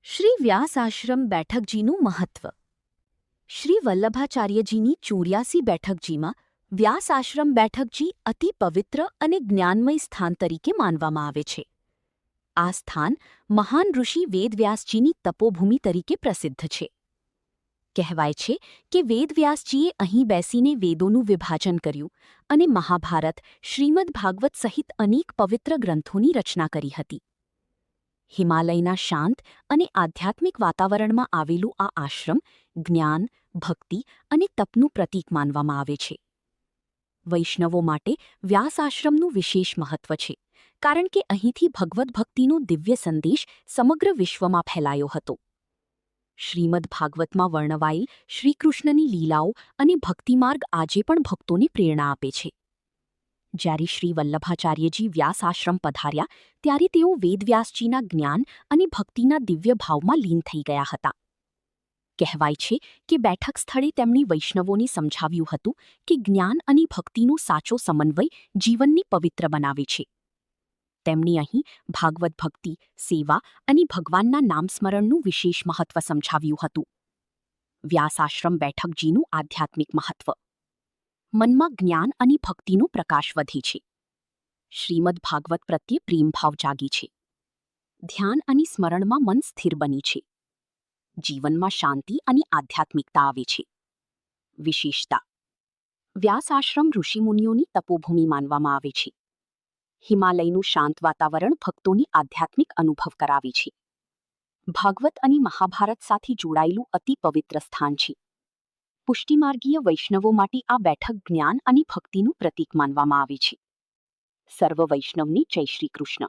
શ્રી વ્યાસ આશ્રમ બેઠકજીનું મહત્વ. શ્રી વલ્લભાચાર્યજીની 84 બેઠકજીમાં વ્યાસ આશ્રમ બેઠકજી અતિ પવિત્ર અને જ્ઞાનમય સ્થાન તરીકે માનવામાં આવે છે. આ સ્થાન મહાન ઋષિ વેદવ્યાસજીની તપોભૂમિ તરીકે પ્રસિદ્ધ છે. કહેવાય છે કે વેદવ્યાસજીએ અહીં બેસીને વેદોનું વિભાજન કર્યું અને મહાભારત, શ્રીમદ ભાગવત સહિત અનેક પવિત્ર ગ્રંથોની રચના કરી હતી. હિમાલયના શાંત અને આધ્યાત્મિક વાતાવરણમાં આવેલું આ આશ્રમ જ્ઞાન, ભક્તિ અને તપનું પ્રતીક માનવામાં આવે છે. વૈષ્ણવો માટે વ્યાસ આશ્રમનું વિશેષ મહત્વ છે, કારણ કે અહીંથી ભગવદ્ ભક્તિનો દિવ્ય સંદેશ સમગ્ર વિશ્વમાં ફેલાયો હતો. શ્રીમદ ભાગવતમાં વર્ણવાયેલ શ્રીકૃષ્ણની લીલાઓ અને ભક્તિમાર્ગ આજે પણ ભક્તોને પ્રેરણા આપે છે. જ્યારે શ્રી વલ્લભાચાર્યજી વ્યાસ આશ્રમ પધાર્યા ત્યારે તેઓ વેદવ્યાસજીના જ્ઞાન અને ભક્તિના દિવ્ય ભાવમાં લીન થઈ ગયા હતા. કહેવાય છે કે બેઠક સ્થળે તેમણે વૈષ્ણવોને સમજાવ્યું હતું કે જ્ઞાન અને ભક્તિનો સાચો સમન્વય જીવનને પવિત્ર બનાવે છે. તેમણે અહીં ભાગવત ભક્તિ, સેવા અને ભગવાનના નામસ્મરણનું વિશેષ મહત્વ સમજાવ્યું હતું. વ્યાસ આશ્રમ બેઠકજીનું આધ્યાત્મિક મહત્વ. મનમાં જ્ઞાન અને ભક્તિનો પ્રકાશ વધે છે. શ્રીમદ ભાગવત પ્રત્યે પ્રેમભાવ જાગે છે. ધ્યાન અને સ્મરણમાં મન સ્થિર બને છે. જીવનમાં શાંતિ અને આધ્યાત્મિકતા આવે છે. વિશેષતા. વ્યાસ આશ્રમ ઋષિમુનિઓની તપોભૂમિ માનવામાં આવે છે. હિમાલયનું શાંત વાતાવરણ ભક્તોને આધ્યાત્મિક અનુભવ કરાવે છે. ભાગવત અને મહાભારત સાથે જોડાયેલું અતિ પવિત્ર સ્થાન છે. પુષ્ટિમાર્ગીય વૈષ્ણવો માટે આ બેઠક જ્ઞાન અને ભક્તિનું પ્રતીક માનવામાં આવે છે. સર્વ વૈષ્ણવને જય શ્રી કૃષ્ણ.